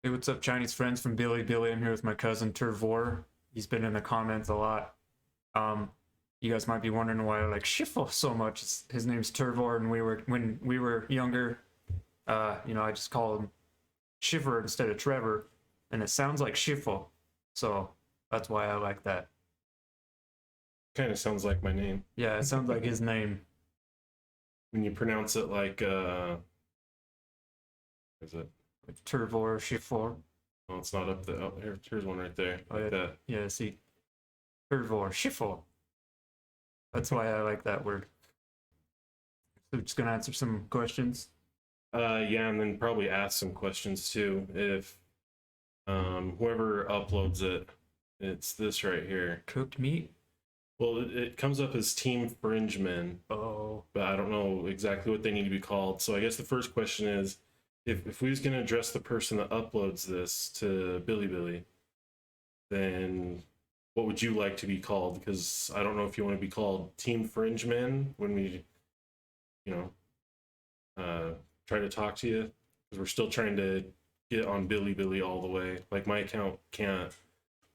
Hey, what's up, Chinese friends from Bilibili? I'm here with my cousin Tervor. He's been in the comments a lot. You guys might be wondering why I like Schiffel so much. His name's Tervor, and when we were younger, I just call him Shiver instead of Trevor, and it sounds like Schiffel, so that's why I like that. Kind of sounds like my name. Yeah, it sounds like his name. When you pronounce it like, is it? Like Tervor, Schiffel. Oh, it's not up there. Oh, here's one right there. Oh, Like yeah. that. Yeah, see. Tervor, Schiffel. That's why I like that word. So we're just gonna answer some questions. Yeah, and then probably ask some questions too. If whoever uploads it, it's this right here. Cooked meat? Well, it comes up as Team Fringemen, Oh. but I don't know exactly what they need to be called. So I guess the first question is, if we was going to address the person that uploads this to Bilibili, then what would you like to be called? Because I don't know if you want to be called Team Fringemen when we, try to talk to you, because we're still trying to get on Bilibili all the way. Like, my account can't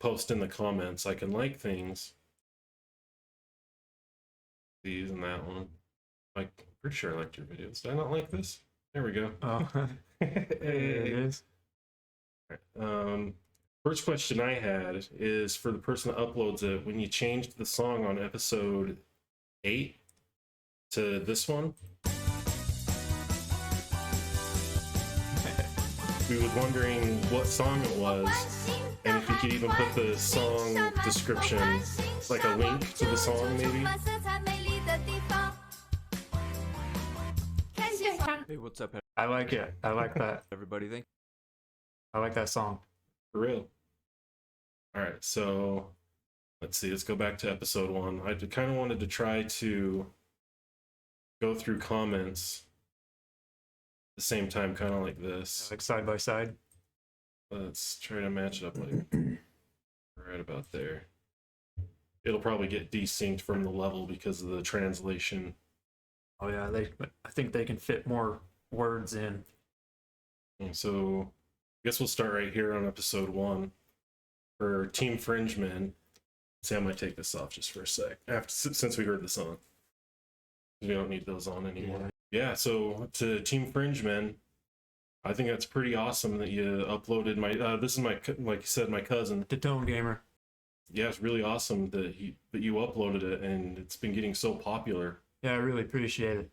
post in the comments. I can like things. These and that one. Like, I'm pretty sure I liked your videos. Did I not like this? There we go. Oh. There it is. First question I had is for the person that uploads it. When you changed the song on episode 8 to this one, we were wondering what song it was, and if you could even put the song description, like a link to the song maybe. Hey, what's up, I like it. I like that. everybody? I like that song. For real. All right, so let's see. Let's go back to episode 1. I kind of wanted to try to go through comments at the same time, kind of like this. Like side by side. Let's try to match it up like right about there. It'll probably get desynced from the level because of the translation. Oh yeah, I think they can fit more words in. And so I guess we'll start right here on episode 1 for Team Fringemen. See, I might take this off just for a sec since we heard the song. We don't need those on anymore. Yeah, so to Team Fringemen, I think that's pretty awesome that you uploaded my. This is my, like you said, my cousin. The Tone Gamer. Yeah, it's really awesome that you uploaded it, and it's been getting so popular. Yeah, I really appreciate it.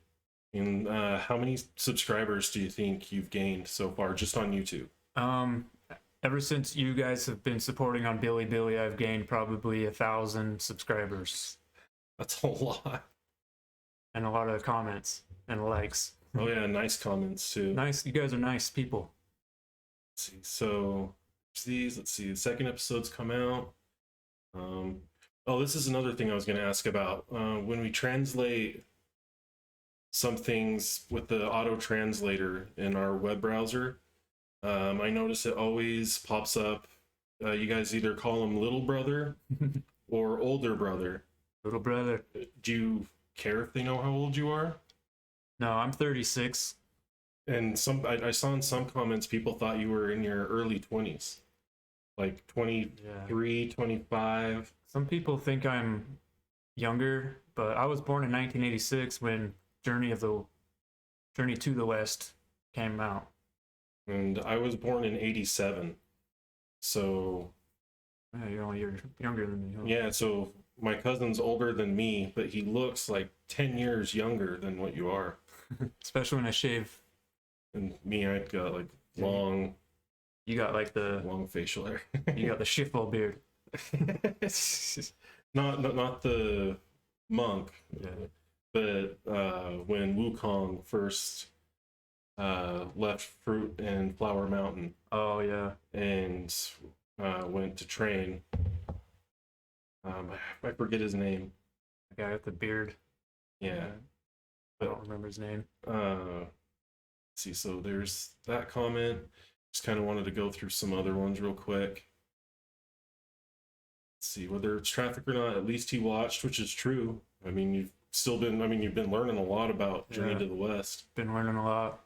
And how many subscribers do you think you've gained so far just on YouTube? Ever since you guys have been supporting on Bilibili, I've gained probably 1,000 subscribers. That's a lot. And a lot of comments and likes. Oh yeah, nice comments too. Nice, you guys are nice people. Let's see, so let's see, the second episode's come out. Oh, this is another thing I was going to ask about. When we translate some things with the auto translator in our web browser, I notice it always pops up. You guys either call him little brother or older brother. Little brother. Do you care if they know how old you are? No, I'm 36. And I saw in some comments people thought you were in your early 20s. Like 23, Yeah. 25. Some people think I'm younger, but I was born in 1986 when Journey to the West came out. And I was born in 87. So Yeah, you're younger than me. Huh? yeah, so my cousin's older than me, but he looks like 10 years younger than what you are. Especially when I shave. And me, I've got like long You got like long facial hair. you got the Schiffel beard. not the monk, Yeah. but when Wukong first left Fruit and Flower Mountain Oh yeah. and went to train. I forget his name. The guy with the beard. Yeah. I don't remember his name. Let's see, so there's that comment. Just kind of wanted to go through some other ones real quick. Let's see, whether it's traffic or not, at least he watched, which is true. I mean, you've been learning a lot about Journey Yeah. to the West. Been learning a lot.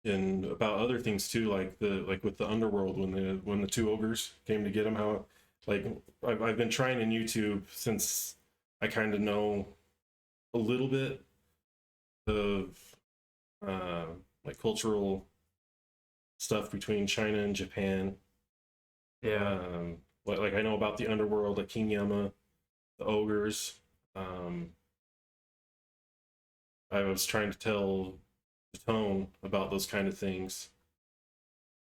and about other things too, like with the underworld when the two ogres came to get him. How like I've been trying in YouTube since I kind of know a little bit of like cultural stuff between China and Japan. Yeah. Like I know about the underworld, like King Yama, the ogres. I was trying to tell the tone about those kind of things,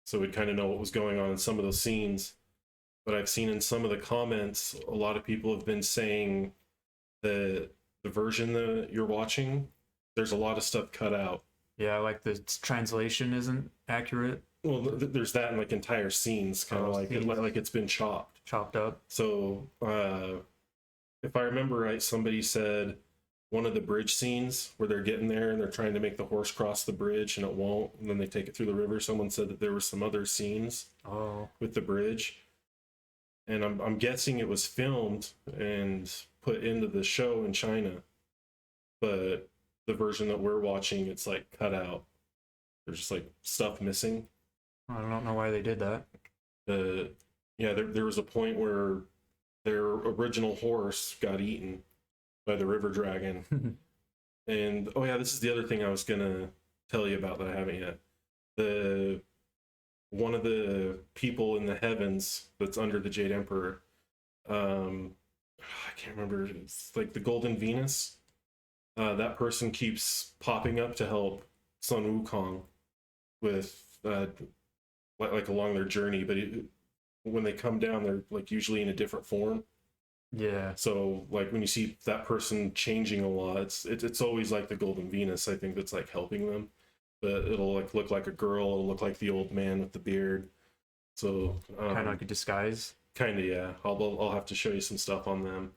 so we'd kind of know what was going on in some of those scenes. But I've seen in some of the comments, a lot of people have been saying that the version that you're watching, there's a lot of stuff cut out. Yeah, like the translation isn't accurate. Well, there's that in like entire scenes, kind of like it's been chopped up. So if I remember right, somebody said one of the bridge scenes where they're getting there and they're trying to make the horse cross the bridge and it won't, and then they take it through the river. Someone said that there were some other scenes with the bridge, and I'm guessing it was filmed and put into the show in China, but the version that we're watching, it's like cut out. There's just like stuff missing. I don't know why they did that. Yeah, there was a point where their original horse got eaten by the river dragon. And oh yeah, this is the other thing I was gonna tell you about that I haven't yet. One of the people in the heavens that's under the Jade Emperor, I can't remember, it's like the Golden Venus. That person keeps popping up to help Sun Wukong with like along their journey, but when they come down, they're like usually in a different form. Yeah. So like when you see that person changing a lot, it's always like the Golden Venus, I think, that's like helping them. But it'll like look like a girl, it'll look like the old man with the beard. So kind of like a disguise. Kind of, yeah. I'll have to show you some stuff on them.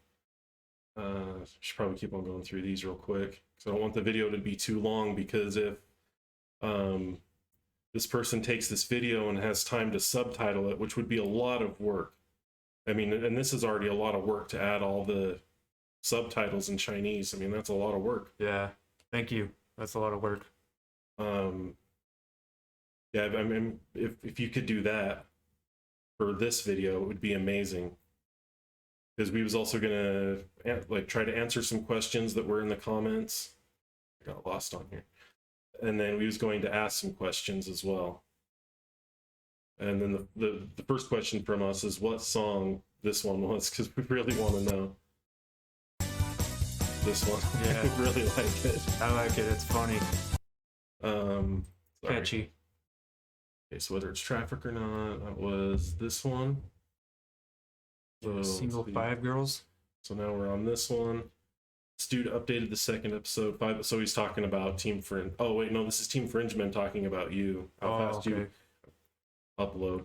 Should probably keep on going through these real quick, because I don't want the video to be too long, because if this person takes this video and has time to subtitle it, which would be a lot of work. I mean, and this is already a lot of work to add all the subtitles in Chinese. I mean, that's a lot of work. Yeah, thank you. That's a lot of work. Yeah, I mean, if you could do that for this video, it would be amazing. Because we was also gonna like try to answer some questions that were in the comments. I got lost on here. And then we was going to ask some questions as well. And then the first question from us is what song this one was, because we really want to know. This one. Yeah. I really like it. I like it. It's funny. Catchy. Okay, so whether it's traffic or not, that was this one. So Single 5 girls. So now we're on this one. This dude updated the second episode 5, so he's talking about Team Fringe. Oh wait, no, this is Team Fringeman talking about you. How fast you upload.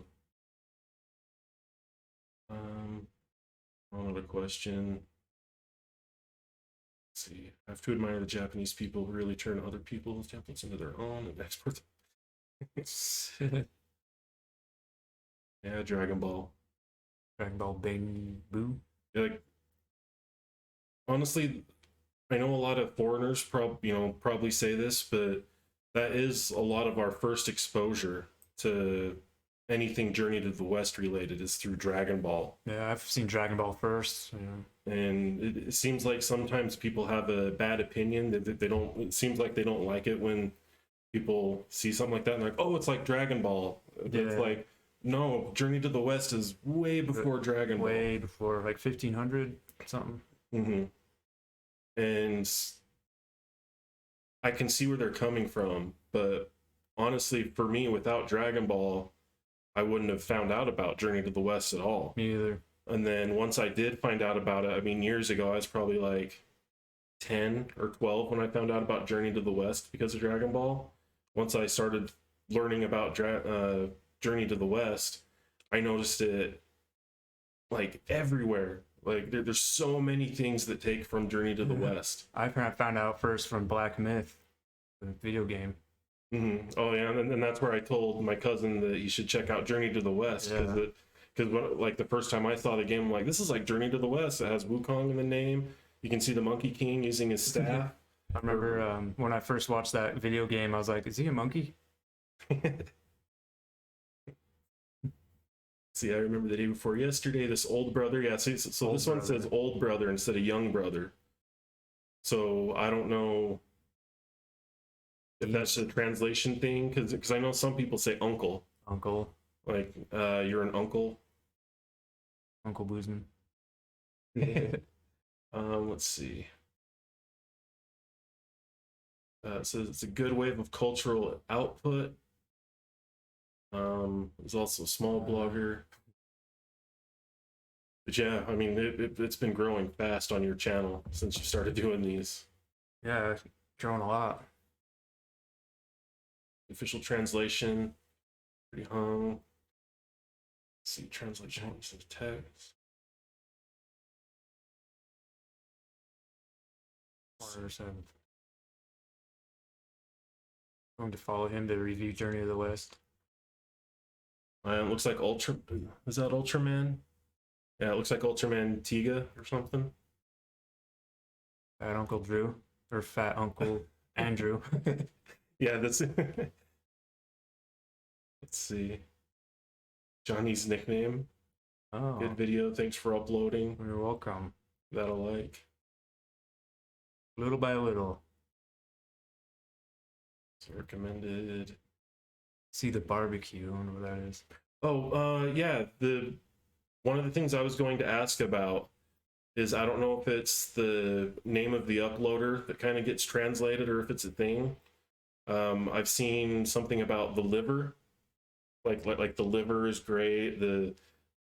Another question. Let's see. I have to admire the Japanese people who really turn other people's templates into their own and export them. Yeah, Dragon Ball. Dragon Ball Bang Boo. Yeah, like, honestly, I know a lot of foreigners probably say this, but that is a lot of our first exposure to anything Journey to the West related is through Dragon Ball. Yeah, I've seen Dragon Ball first. Yeah. And it seems like sometimes people have a bad opinion that they don't. It seems like they don't like it when people see something like that and they're like, oh, it's like Dragon Ball. Yeah. It's like, no, Journey to the West is way before Dragon Ball. Way before, like 1500 something. Mm-hmm. And I can see where they're coming from, but honestly, for me, without Dragon Ball, I wouldn't have found out about Journey to the West at all. Me either. And then once I did find out about it, I mean, years ago, I was probably like 10 or 12 when I found out about Journey to the West because of Dragon Ball. Once I started learning about Journey to the West, I noticed it like everywhere. Like there's so many things that take from Journey to the West. I found out first from Black Myth, the video game. Mm-hmm. Oh yeah, and that's where I told my cousin that you should check out Journey to the West, because like the first time I saw the game, I'm like, this is like Journey to the West. It has Wukong in the name. You can see the Monkey King using his staff. I remember when I first watched that video game, I was like, is he a monkey? See, I remember the day before yesterday, this old brother. Yeah, so this one says old brother instead of young brother. So I don't know if that's a translation thing, because I know some people say uncle. Uncle. Like, you're an uncle. Uncle Boozman. Let's see. It says it's a good wave of cultural output. There's also a small blogger. But yeah, I mean, it's been growing fast on your channel since you started doing these. Yeah, it's growing a lot. Official translation, pretty hung. Let's see, translation into text. Going to follow him to review Journey of the West. It looks like Ultra. Is that Ultraman? Yeah, it looks like Ultraman Tiga or something. Fat Uncle Drew, or Fat Uncle Andrew. Yeah, that's it. Let's see. Johnny's nickname. Oh, Good video. Thanks for uploading. you're welcome. That'll like. Little by little. It's recommended. See the barbecue. I wonder what that is. Oh, yeah. One of the things I was going to ask about is I don't know if it's the name of the uploader that kind of gets translated or if it's a thing. I've seen something about the liver, like the liver is great. We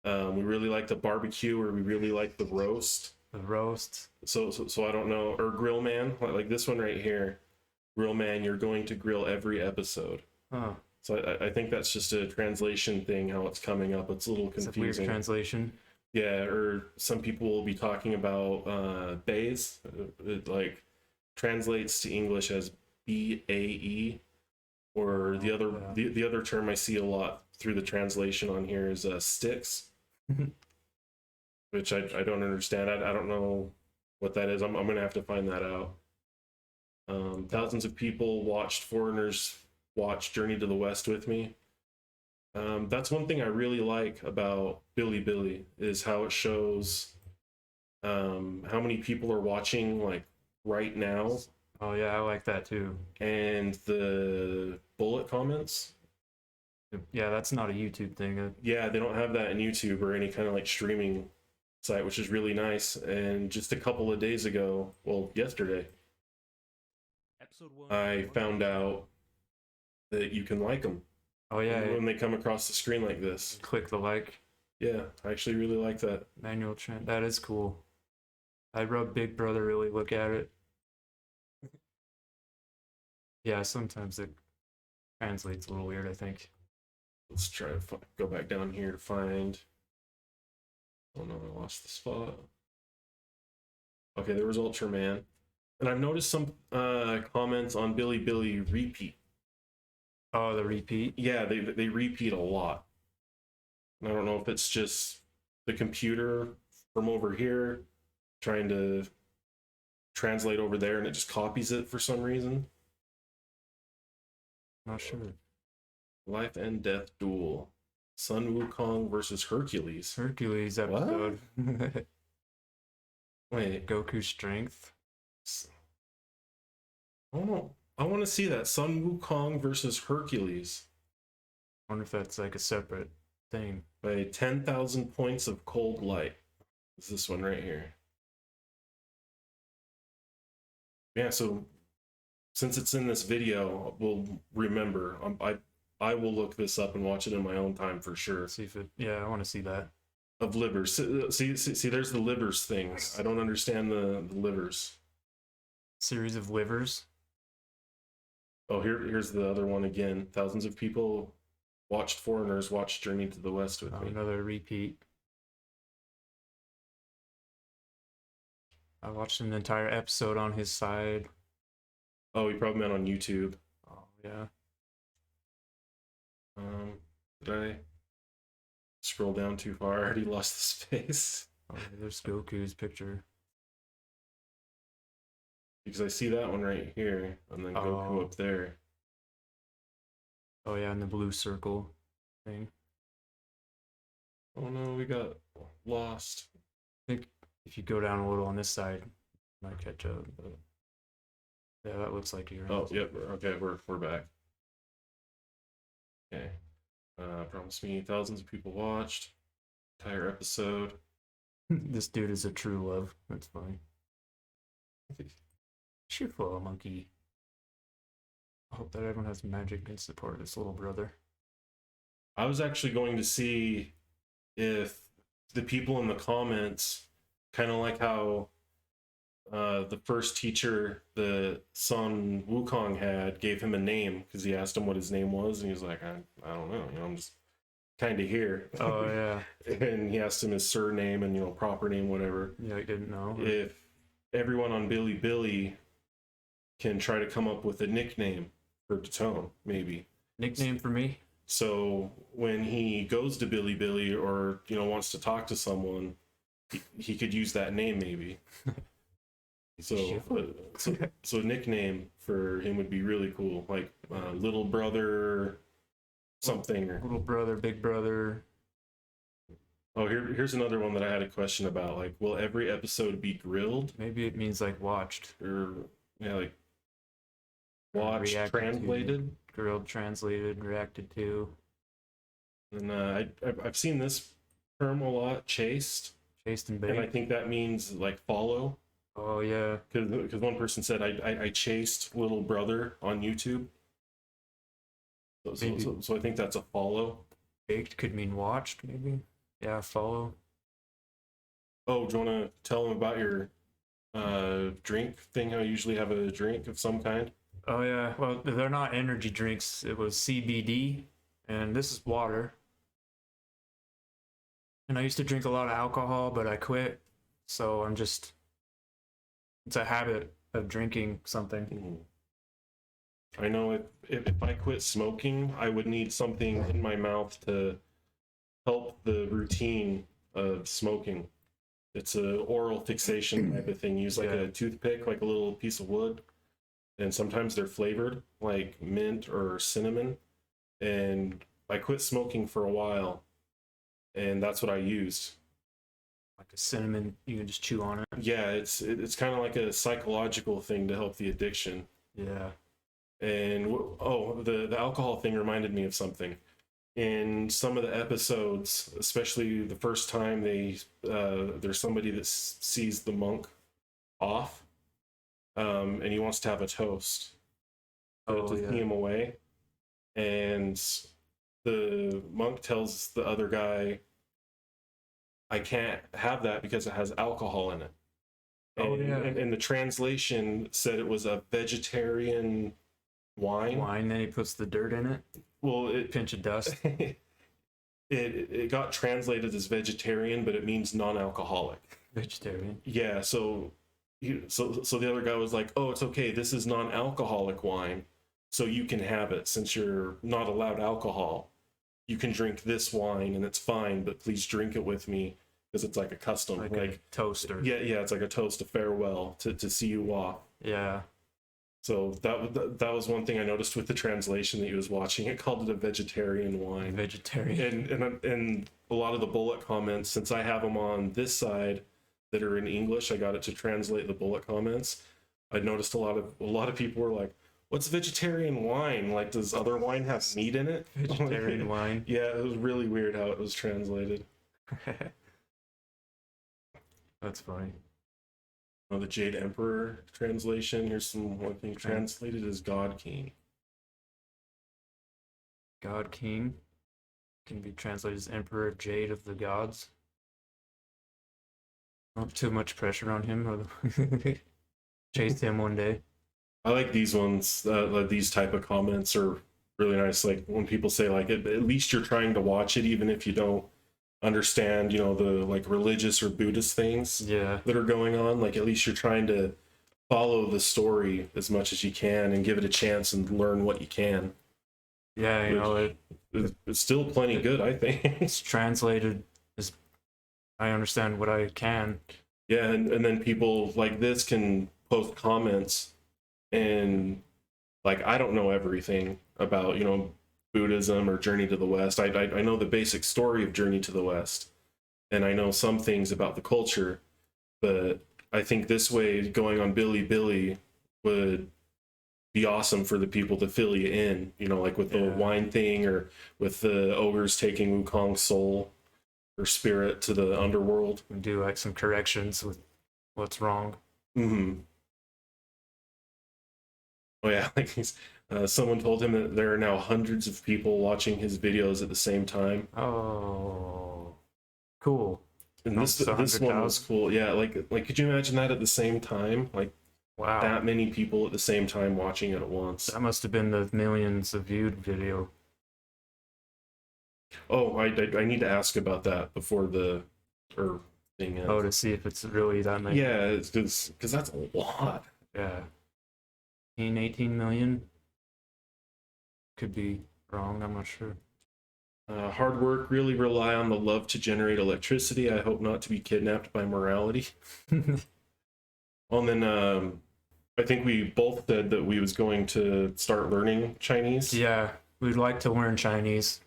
really like the barbecue, or we really like the roast. The roast. So I don't know, or grill man, like this one right here. Grill man, you're going to grill every episode. Huh. So I think that's just a translation thing, how it's coming up. It's a little confusing. It's a weird translation. Yeah, or some people will be talking about bays. It like translates to English as BAE, or the other term I see a lot through the translation on here is sticks, which I don't understand. I don't know what that is. I'm gonna have to find that out. Thousands of people watched foreigners watch Journey to the West with me. That's one thing I really like about Bilibili is how it shows how many people are watching like right now. Oh yeah, I like that too. And the bullet comments. Yeah, that's not a YouTube thing. Yeah, they don't have that in YouTube or any kind of like streaming site, which is really nice. And just a couple of days ago, well, yesterday, I found out that you can like them. Oh yeah, when they come across the screen like this. Click the like. Yeah, I actually really like that. Manual trend. That is cool. I'd rub Big Brother really look at it. Yeah, sometimes it translates a little weird, I think. Let's try to go back down here to find. Oh no, I lost the spot. Okay, there was Ultraman. And I've noticed some comments on Bilibili repeat. Oh, the repeat? Yeah, they repeat a lot. And I don't know if it's just the computer from over here trying to translate over there and it just copies it for some reason. Not sure. Life and Death Duel. Sun Wukong versus Hercules. Hercules episode. Wait. Goku strength. Oh, I want to see that. Sun Wukong versus Hercules. I wonder if that's like a separate thing. By 10,000 points of cold light. Is this one right here. Yeah, so since it's in this video, we'll remember. I will look this up and watch it in my own time for sure. See if it, yeah, I want to see that. Of livers. See, there's the livers things. I don't understand the livers. Series of livers. Oh, here's the other one again. Thousands of people watched foreigners watch Journey to the West with me. Another repeat. I watched an entire episode on his side. Oh, he probably meant on YouTube. Oh, yeah. Did I scroll down too far? I already lost the space. Oh, there's Goku's picture. Because I see that one right here, and then Goku up there. Oh yeah, and the blue circle thing. Oh no, we got lost. I think if you go down a little on this side, you might catch up. But yeah, that looks like you're. Oh, yep. Okay, we're back. Okay. Promise me thousands of people watched entire episode. This dude is a true love. That's funny. Cheerful monkey. I hope that everyone has magic and support this little brother. I was actually going to see if the people in the comments, kind of like how the first teacher, the Sun Wukong had, gave him a name because he asked him what his name was, and he was like, I don't know, I'm just kind of here. Oh yeah. And he asked him his surname and proper name, whatever. Yeah, I didn't know. If everyone on Bilibili can try to come up with a nickname for Datone, maybe. Nickname for me? So when he goes to Bilibili or wants to talk to someone, he could use that name maybe. So a nickname for him would be really cool, like little brother, something. Or... Little brother, big brother. Oh, here's another one that I had a question about. Like, will every episode be grilled? Maybe it means like watched. Or like watched, translated, grilled, translated, reacted to. And I've seen this term a lot, chased and baked. And I think that means like follow. Oh yeah, because one person said I chased little brother on YouTube. So I think that's a follow. Baked could mean watched, maybe. Yeah, follow. Oh, do you want to tell them about your drink thing? How you usually have a drink of some kind? Oh yeah, well they're not energy drinks. It was CBD, and this is water. And I used to drink a lot of alcohol, but I quit. So it's a habit of drinking something. I know if I quit smoking, I would need something in my mouth to help the routine of smoking. It's a oral fixation type of thing. Use like a toothpick, like a little piece of wood. And sometimes they're flavored, like mint or cinnamon. And I quit smoking for a while, and that's what I used. Like a cinnamon, you can just chew on it. Yeah, it's kind of like a psychological thing to help the addiction. Yeah. And the alcohol thing reminded me of something. In some of the episodes, especially the first time there's somebody that sees the monk off, and he wants to have a toast to see him away, and the monk tells the other guy, I can't have that because it has alcohol in it. And the translation said it was a vegetarian wine. Then he puts the dirt in it. Well, pinch of dust. It got translated as vegetarian, but it means non-alcoholic. Vegetarian. Yeah. So the other guy was like, "Oh, it's okay. This is non-alcoholic wine, so you can have it since you're not allowed alcohol. You can drink this wine and it's fine, but please drink it with me because it's like a custom, like a toaster." Yeah, it's like a toast, a farewell to see you off. Yeah. So that was one thing I noticed with the translation that he was watching. It called it a vegetarian wine. Vegetarian. And a lot of the bullet comments, since I have them on this side that are in English, I got it to translate the bullet comments. I noticed a lot of people were like, "What's vegetarian wine? Like, does other wine have meat in it?" Vegetarian wine. Yeah, it was really weird how it was translated. That's funny. The Jade Emperor translation. Here's one thing translated as God King. God King can be translated as Emperor Jade of the Gods. Not too much pressure on him, or chase him one day. I like these ones. These type of comments are really nice. Like when people say, like, at least you're trying to watch it, even if you don't understand, the like religious or Buddhist things that are going on. Like, at least you're trying to follow the story as much as you can and give it a chance and learn what you can. Yeah, it's still plenty good, I think. It's translated as I understand what I can. Yeah, and then people like this can post comments, and like, I don't know everything about Buddhism or Journey to the West. I know the basic story of Journey to the West, and I know some things about the culture, but I think this way, going on Bilibili would be awesome for the people to fill you in, you know, like with the wine thing, or with the ogres taking Wukong's soul or spirit to the underworld. And do like some corrections with what's wrong. Mm-hmm. Oh yeah, like someone told him that there are now hundreds of people watching his videos at the same time. Oh, cool. And this one was cool. Yeah, like could you imagine that at the same time? Like, wow, that many people at the same time watching it at once. That must have been the millions of viewed video. Oh, I need to ask about that before the thing ends. Oh, to see if it's really that many. Yeah, it's because that's a lot. Yeah. 18 million? Could be wrong, I'm not sure. Hard work, really rely on the love to generate electricity. I hope not to be kidnapped by morality. Well, and then I think we both said that we was going to start learning Chinese. Yeah, we'd like to learn Chinese.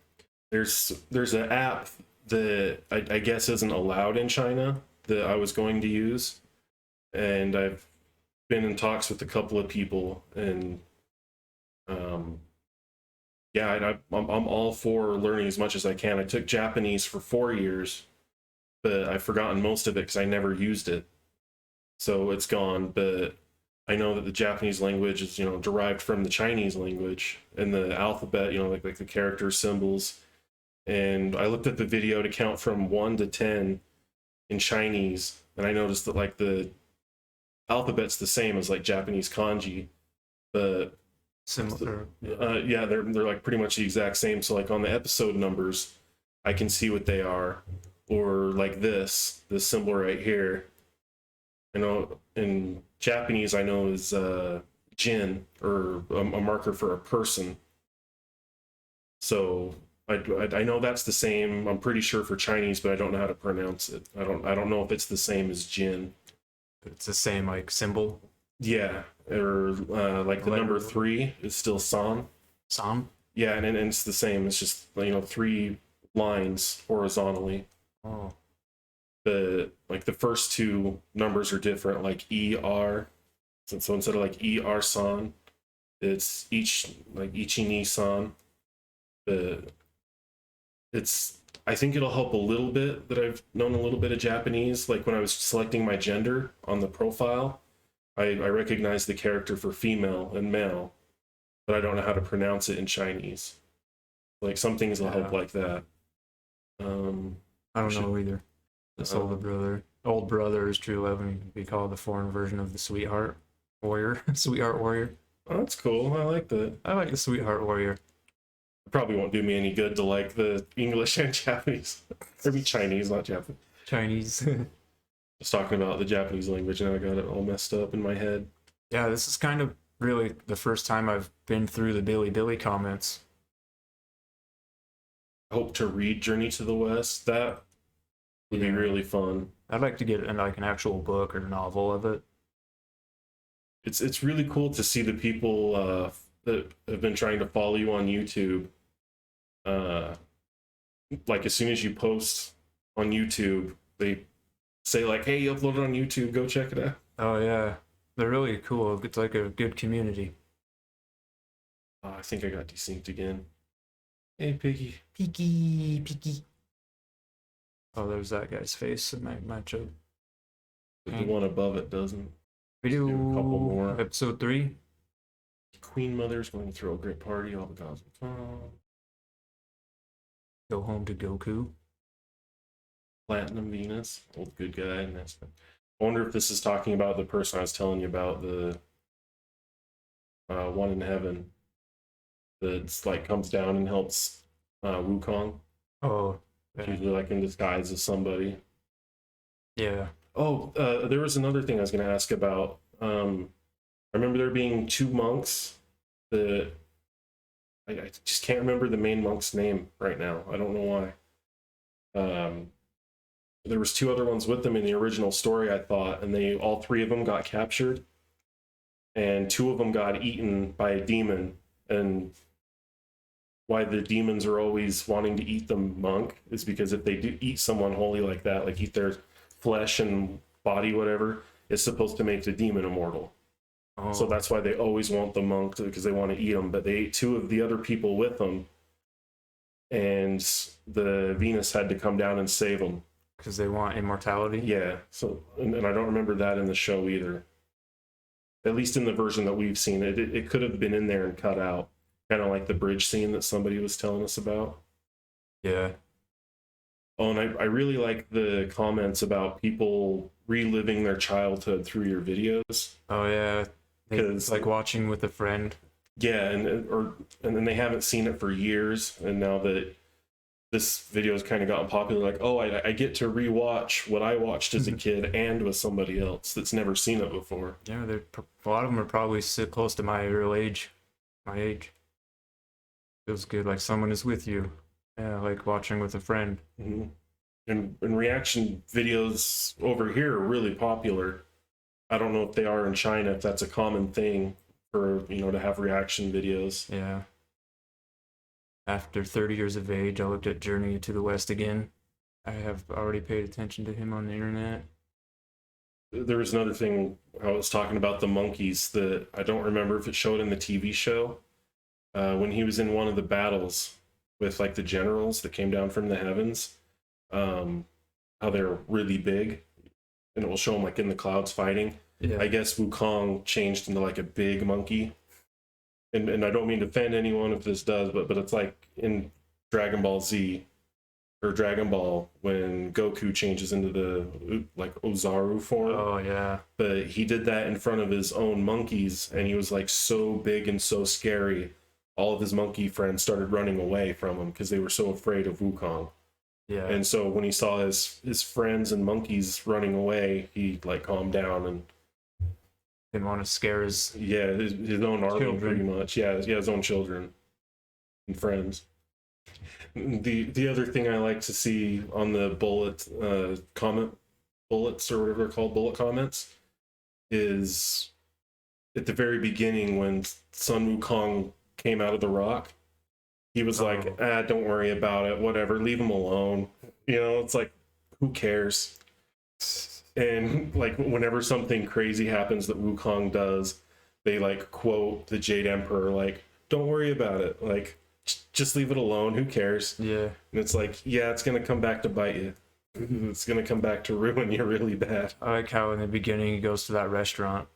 There's an app that I guess isn't allowed in China that I was going to use, and I've been in talks with a couple of people, and yeah, I'm all for learning as much as I can. I took Japanese for 4 years, but I've forgotten most of it because I never used it, so it's gone. But I know that the Japanese language is, you know, derived from the Chinese language, and the alphabet, you know, like the characters, symbols. And I looked at the video to count from 1 to 10 in Chinese, and I noticed that like the alphabet's the same as like Japanese kanji, but Similar. yeah, they're like pretty much the exact same. So like on the episode numbers, I can see what they are, or like this symbol right here. I know in Japanese, I know is jin, or a marker for a person. So I know that's the same. I'm pretty sure for Chinese, but I don't know how to pronounce it. I don't know if it's the same as jin. It's the same like symbol. Yeah, or like the number 3 is still san. Sam? Yeah, and it's the same. It's just, you know, 3 lines horizontally. Oh. The like the first 2 numbers are different, like ER. So instead of like ER san, it's each like ichi ni san. But it's, I think it'll help a little bit that I've known a little bit of Japanese. Like when I was selecting my gender on the profile, I recognize the character for female and male, but I don't know how to pronounce it in Chinese. Like some things will help like that. I don't know either. This older brother. Old brother is true love, and we call it the foreign version of the sweetheart warrior. Sweetheart warrior. Oh, that's cool. I like that. I like the sweetheart warrior. It probably won't do me any good to like the English and Japanese. Or be Chinese, not Japanese. Chinese. Just talking about the Japanese language, and I got it all messed up in my head. Yeah, this is kind of really the first time I've been through the Bilibili comments. I hope to read Journey to the West. That would be really fun. I'd like to get like an actual book or novel of it. It's really cool to see the people that have been trying to follow you on YouTube. Like as soon as you post on YouTube, they say like, "Hey, you uploaded on YouTube. Go check it out." Oh yeah, they're really cool. It's like a good community. I think I got desynced again. Hey, Piggy. Peeky. Oh, there's that guy's face in my matchup. But the one above it doesn't. We do a couple more. Episode 3. Queen Mother's going to throw a great party. All the gods will come. Go home to Goku. Platinum Venus, old good guy. And that's. I wonder if this is talking about the person I was telling you about, the one in heaven that's like comes down and helps Wukong. Oh, yeah. Usually like in disguise as somebody. Yeah. Oh, there was another thing I was going to ask about. I remember there being 2 monks that I just can't remember the main monk's name right now. I don't know why. There was 2 other ones with them in the original story, I thought, and all 3 of them got captured, and 2 of them got eaten by a demon. And why the demons are always wanting to eat the monk is because if they do eat someone holy like that, like eat their flesh and body, whatever, it's supposed to make the demon immortal. Oh, So that's why they always want the monk, because they want to eat him. But they ate two of the other people with them, and the Venus had to come down and save them. because they want immortality. Yeah. So, and I don't remember that in the show either. At least in the version that we've seen, it could have been in there and cut out, kind of like the bridge scene that somebody was telling us about. Yeah. Oh, and I really like the comments about people reliving their childhood through your videos. Oh yeah. Because like watching with a friend. Yeah, and then they haven't seen it for years, and now that this video has kind of gotten popular, like, oh, I get to rewatch what I watched as a kid and with somebody else that's never seen it before. Yeah, a lot of them are probably so close to my real age. My age. Feels good, like someone is with you. Yeah, like watching with a friend. Mm-hmm. And reaction videos over here are really popular. I don't know if they are in China, if that's a common thing for, to have reaction videos. Yeah. After 30 years of age, I looked at Journey to the West again. I have already paid attention to him on the internet. There was another thing I was talking about, the monkeys, that I don't remember if it showed in the TV show. When he was in one of the battles with like the generals that came down from the heavens, how they're really big, and it will show them like in the clouds fighting. Yeah. I guess Wukong changed into like a big monkey. And I don't mean to offend anyone if this does, but it's like in Dragon Ball Z or Dragon Ball when Goku changes into the like Ozaru form. Oh yeah. But he did that in front of his own monkeys, and he was like so big and so scary. All of his monkey friends started running away from him because they were so afraid of Wukong. Yeah. And so when he saw his friends and monkeys running away, he like calmed down and didn't want to scare his his own army children. pretty much. Yeah, his own children and friends. The other thing I like to see on the bullets or whatever they're called, bullet comments, is at the very beginning when Sun Wukong came out of the rock, he was like, don't worry about it, whatever, leave him alone. It's like, who cares? And like whenever something crazy happens that Wukong does, they like quote the Jade Emperor, like, don't worry about it, like just leave it alone, who cares? Yeah. And it's like, yeah, it's gonna come back to bite you. It's gonna come back to ruin you really bad. I like how in the beginning he goes to that restaurant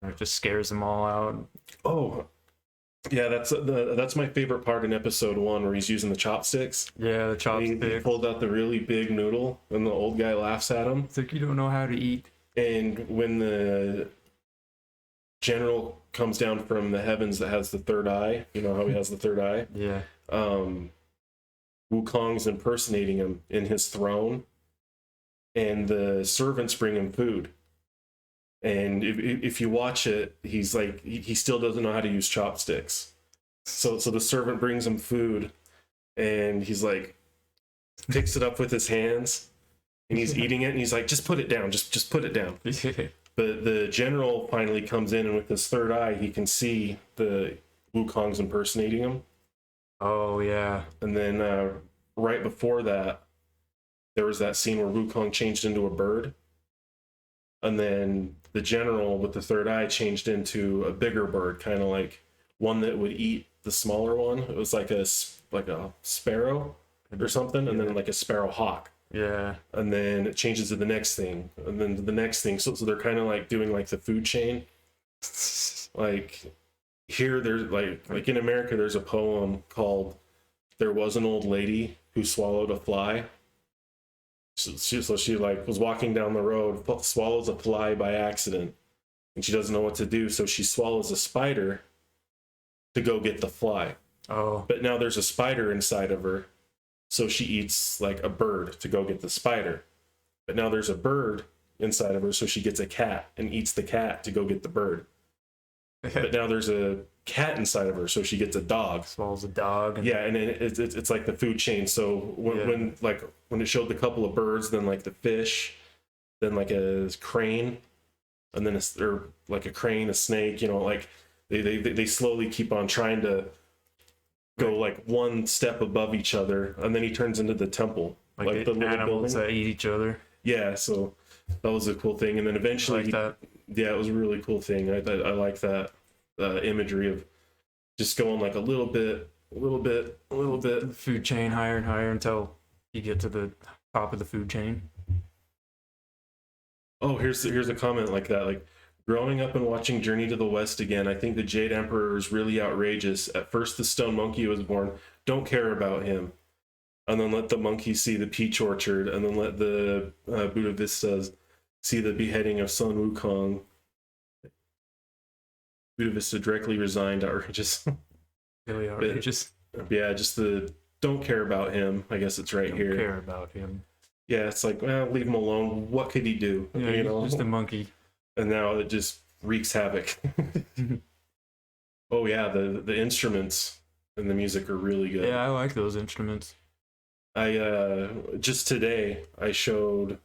and it just scares them all out. Oh yeah, that's my favorite part in episode 1, where he's using the chopsticks. Yeah, the chopstick. He pulled out the really big noodle, and the old guy laughs at him. It's like, you don't know how to eat. And when the general comes down from the heavens that has the third eye, you know how he has the third eye? Yeah. Wukong's impersonating him in his throne, and the servants bring him food. And if you watch it, he's like, he still doesn't know how to use chopsticks. So the servant brings him food, and he's like, picks it up with his hands, and he's eating it, and he's like, just put it down, just put it down. But the general finally comes in, and with his third eye, he can see the Wukong's impersonating him. Oh yeah. And then right before that, there was that scene where Wukong changed into a bird. And then the general with the third eye changed into a bigger bird, kind of like one that would eat the smaller one. It was like a sparrow or something, and then like a sparrow hawk. Yeah. And then it changes to the next thing, and then to the next thing. So they're kind of like doing like the food chain. Like here, there's like in America, there's a poem called "There Was an Old Lady Who Swallowed a Fly." So she like was walking down the road, swallows a fly by accident, and she doesn't know what to do. So she swallows a spider to go get the fly. Oh. But now there's a spider inside of her, so she eats like a bird to go get the spider. But now there's a bird inside of her, so she gets a cat and eats the cat to go get the bird. But now there's a cat inside of her, so she gets a dog. Swallows a dog. Yeah, and it's like the food chain. So when it showed the couple of birds, then like the fish, then like a crane, and then like a crane, a snake. Like they slowly keep on trying to go like one step above each other, and then he turns into the temple, like the little animals that eat each other. Yeah, so that was a cool thing, and then eventually, yeah, it was a really cool thing. I like that imagery of just going like a little bit. The food chain higher and higher until you get to the top of the food chain. Oh, here's a comment like that. Like, growing up and watching Journey to the West again, I think the Jade Emperor is really outrageous. At first, the stone monkey was born. Don't care about him. And then let the monkey see the peach orchard. And then let the Buddha Vistas see the beheading of Sun Wukong. Buddha Vista directly resigned. Outrageous. Really outrageous. But, yeah, just the don't care about him. I guess it's right here. Don't care about him. Yeah, it's like, well, leave him alone. What could he do? Yeah, you know? Just a monkey. And now it just wreaks havoc. Oh yeah, the instruments and the music are really good. Yeah, I like those instruments. I just today I showed.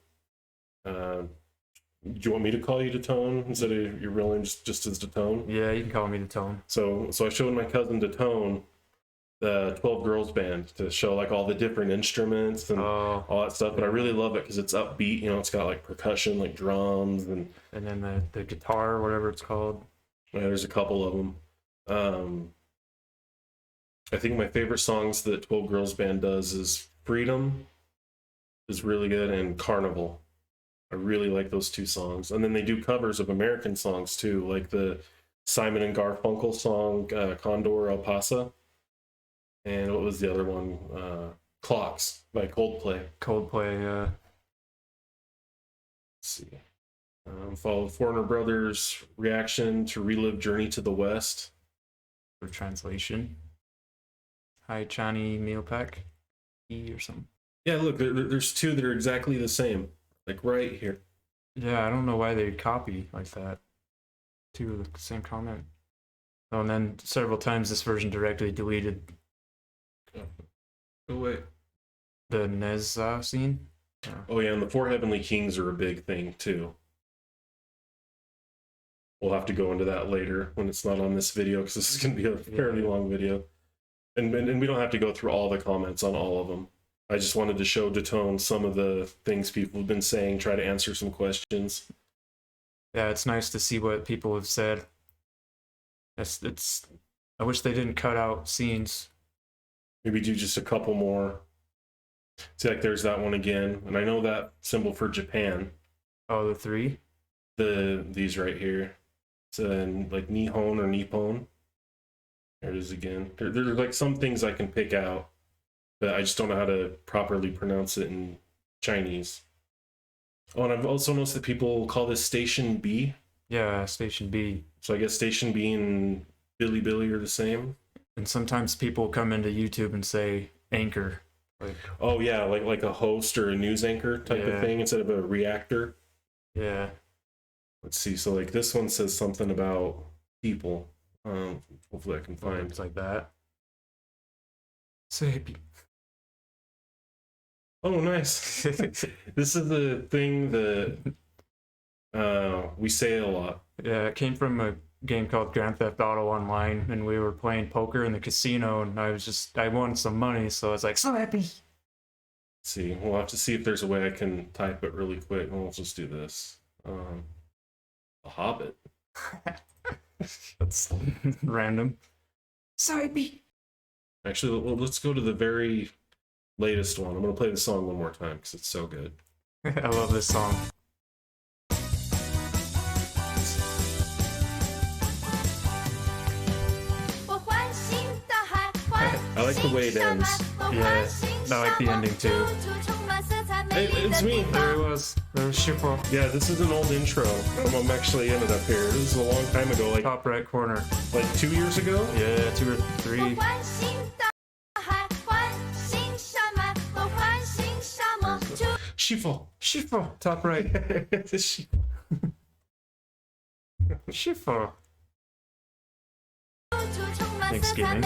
Do you want me to call you to Tone instead of your real name just as to Tone? Yeah, you can call me to Tone. So I showed my cousin to Tone the 12 Girls Band to show like all the different instruments and all that stuff. But I really love it because it's upbeat. You know, it's got like percussion, like drums, and then the guitar, or whatever it's called. Yeah, there's a couple of them. I think my favorite songs that 12 Girls Band does is Freedom is really good, and Carnival. I really like those two songs. And then they do covers of American songs too, like the Simon and Garfunkel song Condor El Paso. And what was the other one? Clocks by Coldplay. Coldplay, Let's see. Followed Foreigner Brothers' reaction to Relive Journey to the West. For translation. Hi, Chani Mealpack. E or something. Yeah, look, there's two that are exactly the same. Like right here. Yeah, I don't know why they copy like that. Two of the same comment. Oh, and then several times this version directly deleted. Oh wait. The Neza scene? Oh yeah, and the Four Heavenly Kings are a big thing too. We'll have to go into that later when it's not on this video, because this is going to be a fairly long video. And we don't have to go through all the comments on all of them. I just wanted to show Datone some of the things people have been saying, try to answer some questions. Yeah, it's nice to see what people have said. I wish they didn't cut out scenes. Maybe do just a couple more. See, like there's that one again, and I know that symbol for Japan. Oh, the three? These right here. It's like Nihon or Nippon. There it is again. There's like some things I can pick out, but I just don't know how to properly pronounce it in Chinese. Oh, and I've also noticed that people call this Station B. Yeah, Station B. So I guess Station B and Bilibili are the same. And sometimes people come into YouTube and say anchor. Like, oh yeah, like a host or a news anchor type of thing instead of a reactor. Yeah. Let's see. So like this one says something about people. Hopefully I can find. It's like that. Say. Oh, nice. This is the thing that we say a lot. Yeah, it came from a game called Grand Theft Auto Online, and we were playing poker in the casino, and I won some money, so I was like, so happy. Let's see, we'll have to see if there's a way I can type it really quick. We'll just do this. A Hobbit. That's random. So happy. Actually, let's go to the very latest one. I'm going to play the song one more time because it's so good. I love this song. I like the way it ends. Yeah, I like the ending too. Hey, it's me. There it was. There was Shifo. Yeah, this is an old intro. I'm actually ended up here. This is a long time ago, like Top right corner. Like 2 years ago? Yeah, 2 or 3. Shifo. Top right. Shifo. Thanksgiving.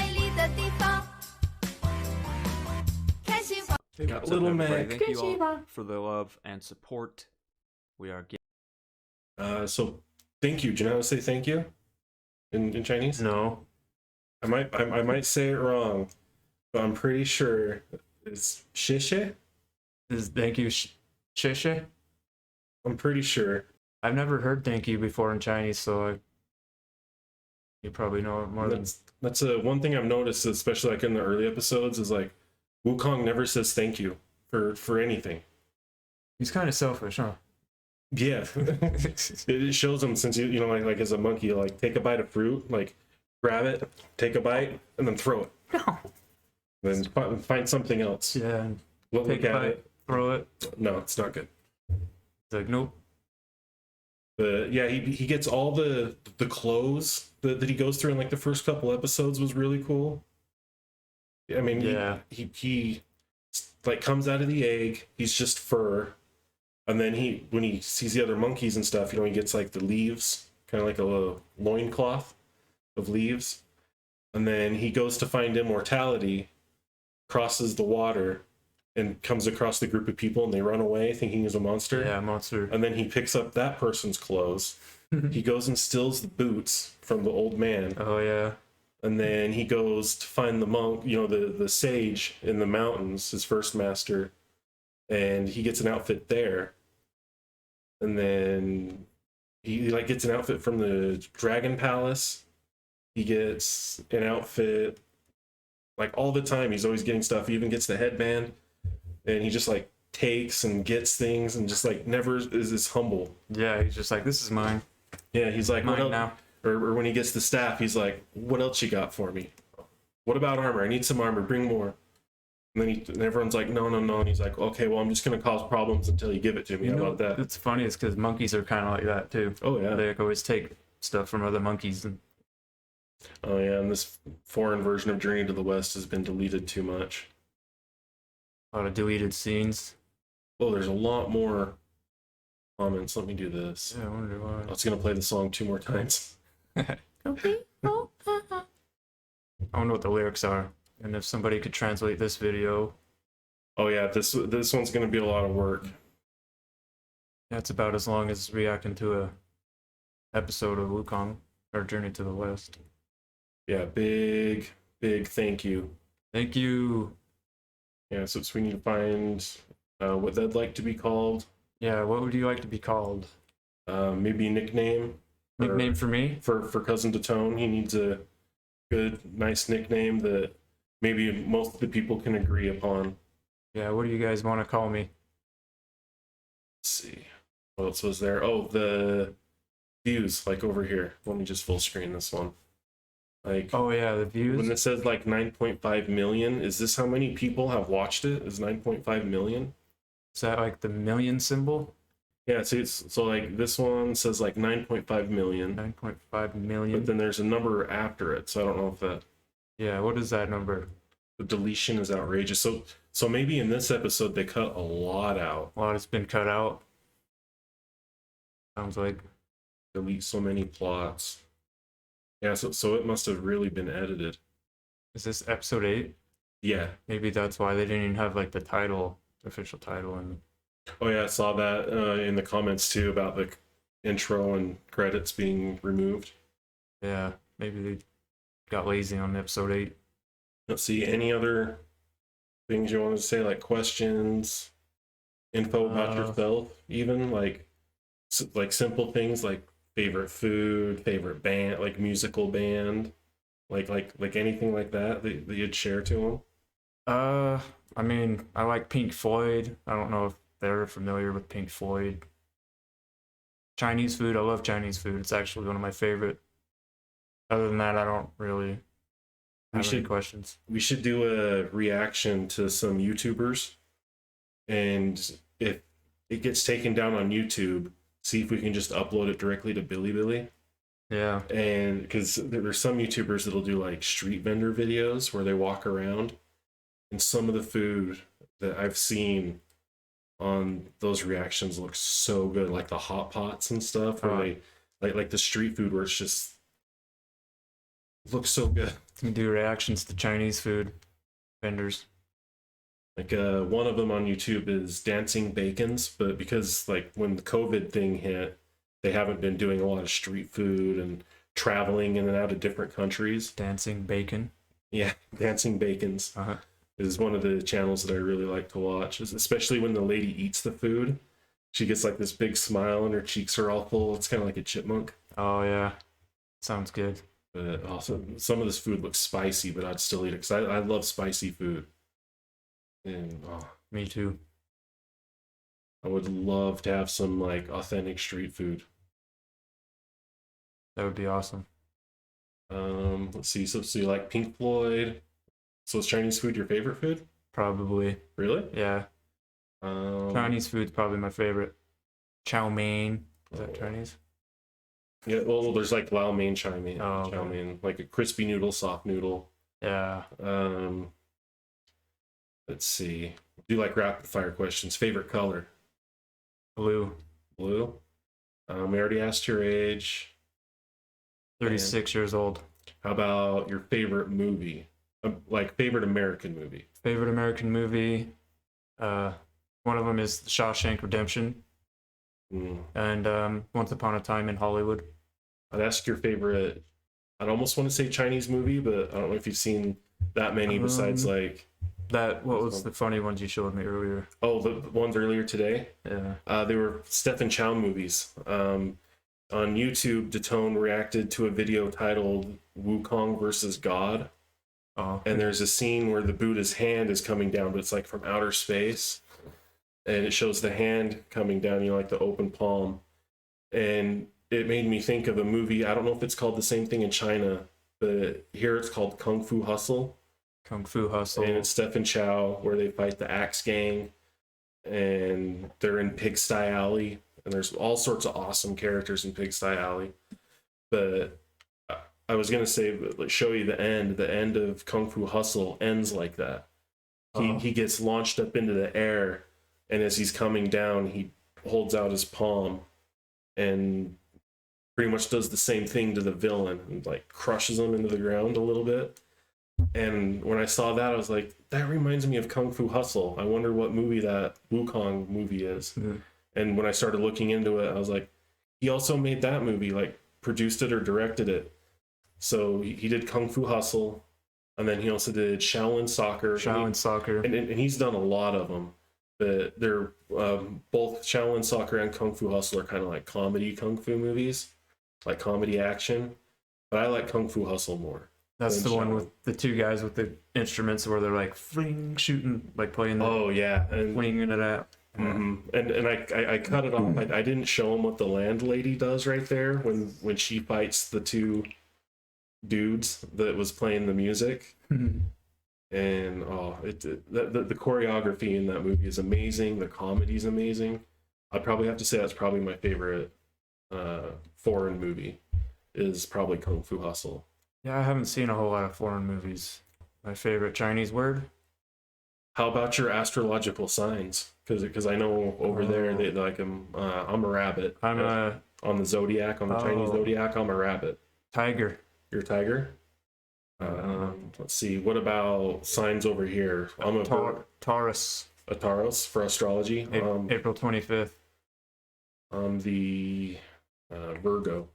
Got Little Mac. Thank you all for the love and support. We are getting. So thank you. Do you know how to say thank you in Chinese? No. I might say it wrong, but I'm pretty sure it's shishe. Is thank you sheshe? I'm pretty sure. I've never heard thank you before in Chinese, so you probably know it more than. That's a one thing I've noticed, especially like in the early episodes, is like Wukong never says thank you for anything. He's kind of selfish, huh? Yeah, it shows him since you know like as a monkey, like take a bite of fruit, like grab it, take a bite, and then throw it. No. Then find something else. Yeah, and Look take a at bite, it. throw it. No, it's not good. It's like, nope. But yeah, he gets all the clothes that he goes through in like the first couple episodes was really cool. I mean, Yeah. he like comes out of the egg. He's just fur, and then when he sees the other monkeys and stuff, you know, he gets like the leaves, kind of like a little loincloth of leaves, and then he goes to find immortality, crosses the water, and comes across the group of people, and they run away thinking he's a monster. Yeah, monster. And then he picks up that person's clothes. He goes and steals the boots from the old man. Oh yeah. And then he goes to find the monk, you know, the sage in the mountains, his first master, and he gets an outfit there. And then he like gets an outfit from the dragon palace. He gets an outfit like all the time. He's always getting stuff. He even gets the headband, and he just like takes and gets things, and just like never is this humble. Yeah, he's just like, this is mine. Yeah, he's like, Mine what now. or when he gets the staff, he's like, what else you got for me? What about armor? I need some armor. Bring more. And then and everyone's like, no. And he's like, okay, well, I'm just going to cause problems until you give it to me. How about that? It's funny, it's because monkeys are kind of like that too. Oh, yeah. They like, always take stuff from other monkeys. And Oh, yeah. And this foreign version of Journey to the West has been deleted too much. a lot of deleted scenes. Oh, there's a lot more comments. Let me do this. Yeah, I wonder why. I was going to play the song 2 more times. I wonder what the lyrics are, and if somebody could translate this video. Oh, yeah. This one's going to be a lot of work. That's about as long as reacting to a episode of Wukong or Journey to the West. Yeah, big thank you. Thank you. Yeah, so we need to find what they'd like to be called. Yeah, what would you like to be called? Maybe a nickname. Nickname for me? For Cousin Detone. He needs a good, nice nickname that maybe most of the people can agree upon. Yeah, what do you guys want to call me? Let's see. What else was there? Oh, the views, like over here. Let me just full screen this one. Like, Oh yeah, the views. when it says like 9.5 million, is this how many people have watched it? Is 9.5 million? Is that like the million symbol? Yeah, so like this one says like 9.5 million, 9.5 million. but then there's a number after it. So I don't know if that Yeah, what is that number? the deletion is outrageous. So maybe in this episode they cut a lot out. A lot has been cut out. Sounds like. Delete so many plots. Yeah, so it must have really been edited. Is this episode 8? Yeah. Maybe that's why they didn't even have like the title, official title. And Oh yeah, I saw that in the comments too about the intro and credits being removed. yeah, maybe they got lazy on episode 8. Let's see, any other things you want to say, like questions, info about yourself, even like simple things like favorite food, favorite band, like musical band, like anything like that that you'd share to them. I mean, I like Pink Floyd. I don't know if they're familiar with Pink Floyd. Chinese food, I love Chinese food. It's actually one of my favorite. Other than that, I don't really have any questions. We should do a reaction to some YouTubers, and if it gets taken down on YouTube, see if we can just upload it directly to Bilibili. Yeah. And because there are some YouTubers that'll do like street vendor videos where they walk around, and some of the food that I've seen on those reactions looks so good, like the hot pots and stuff, where they like the street food where it's just looks so good. We do reactions to Chinese food vendors. Like one of them on YouTube is Dancing Bacons, but because like when the COVID thing hit, they haven't been doing a lot of street food, and traveling in and out of different countries. Dancing bacon. Yeah, Dancing Bacons Uh-huh. is one of the channels that I really like to watch, especially when the lady eats the food. She gets like this big smile and her cheeks are all full. It's kind of like a chipmunk. Oh yeah, sounds good. But also, some of this food looks spicy, but I'd still eat it because I love spicy food. And Me too. I would love to have some like authentic street food. That would be awesome. Let's see. So you like Pink Floyd? So is Chinese food your favorite food? Probably. Really? Yeah. Chinese food's probably my favorite. Chow mein. Is that Chinese? Yeah. Well, there's like Lao mein, chow mein, Oh, chow okay. mein, like a crispy noodle, soft noodle. Yeah. Let's see. Do you like rapid fire questions? Favorite color? Blue. Blue. We already asked your age. 36 years old. How about your favorite movie? Like favorite American movie? Favorite American movie. One of them is The Shawshank Redemption, and Once Upon a Time in Hollywood. I'd ask your favorite. I'd almost want to say Chinese movie, but I don't know if you've seen that many besides like what was the funny ones you showed me earlier? Oh, the ones earlier today. Yeah. They were Stephen Chow movies. On YouTube, Datone reacted to a video titled Wukong versus God. Oh. And there's a scene where the Buddha's hand is coming down, but it's like from outer space. And it shows the hand coming down, you know, like the open palm. And it made me think of a movie. I don't know if it's called the same thing in China, but here it's called Kung Fu Hustle. Kung Fu Hustle. And it's Stephen Chow, where they fight the Axe Gang. And they're in Pigsty Alley. And there's all sorts of awesome characters in Pigsty Alley. But I was going to say, show you the end. The end of Kung Fu Hustle ends like that. He gets launched up into the air, and as he's coming down, he holds out his palm and pretty much does the same thing to the villain and like crushes him into the ground a little bit. And when I saw that, I was like, that reminds me of Kung Fu Hustle. I wonder what movie that Wukong movie is. Mm-hmm. And when I started looking into it, I was like, he also made that movie, like produced it or directed it. So he did Kung Fu Hustle, and then he also did Shaolin Soccer. Soccer. And he's done a lot of them. But they're both Shaolin Soccer and Kung Fu Hustle are kind of like comedy Kung Fu movies, like comedy action. But I like Kung Fu Hustle more. That's the one with the two guys with the instruments where they're like fling, shooting, like playing the and winging it out. Mm-hmm. And I cut it off. I didn't show him what the landlady does right there when she fights the two dudes that was playing the music. And the choreography in that movie is amazing. The comedy is amazing. I'd probably have to say that's probably my favorite foreign movie is probably Kung Fu Hustle. Yeah, I haven't seen a whole lot of foreign movies. My favorite Chinese word? How about your astrological signs? Because I know over there they like I'm a rabbit. I'm on the zodiac, on the Chinese zodiac. I'm a rabbit. Tiger. You're a tiger. Let's see. What about signs over here? I'm a Taurus. A Taurus for astrology. April 25th. I'm the Virgo.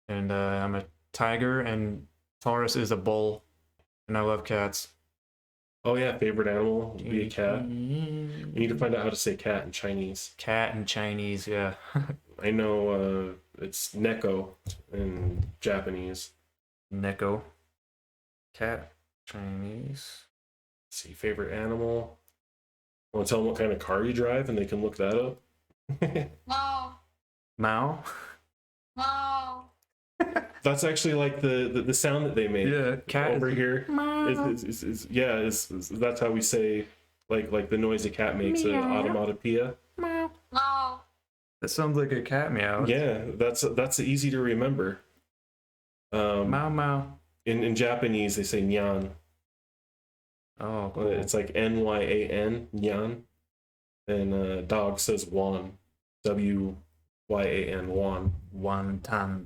And I'm a tiger, and Taurus is a bull, and I love cats. Oh yeah, favorite animal would be a cat. You need to find out how to say cat in Chinese. Cat in Chinese, yeah. I know it's neko in Japanese. Neko. Cat, Chinese. Let's see, favorite animal. Want to tell them what kind of car you drive, and they can look that up. Mao. That's actually like the sound that they make. Yeah, cat over here. That's how we say like the noise a cat makes, an automatopoeia. That sounds like a cat meow. Yeah, that's easy to remember. Mao Mao. In Japanese they say nyan. Oh, cool. It's like Nyan, nyan. And dog says wan, Wyan, wan. Wonton.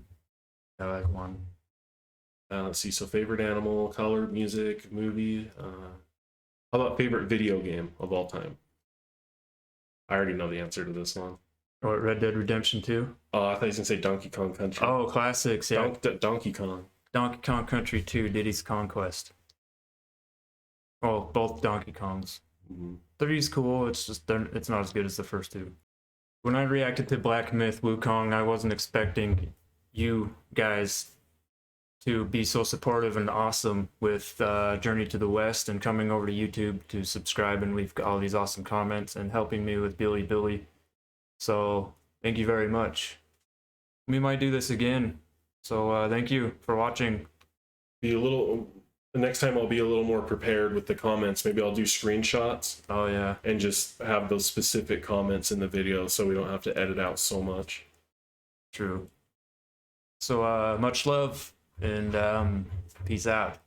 I like one. Let's see. So favorite animal, color, music, movie. How about favorite video game of all time? I already know the answer to this one. Or Red Dead Redemption 2. Oh, I thought he was gonna say Donkey Kong Country. Oh, classics, yeah. Donkey Kong. Donkey Kong Country 2, Diddy's Conquest. Well, both Donkey Kongs. 3's cool, it's just it's not as good as the first two. When I reacted to Black Myth Wukong, I wasn't expecting you guys to be so supportive and awesome with Journey to the West and coming over to YouTube to subscribe and leave all these awesome comments and helping me with Bilibili. So thank you very much. We might do this again. So thank you for watching. The next time I'll be a little more prepared with the comments. Maybe I'll do screenshots. Oh yeah. And just have those specific comments in the video so we don't have to edit out so much. True. So much love and peace out.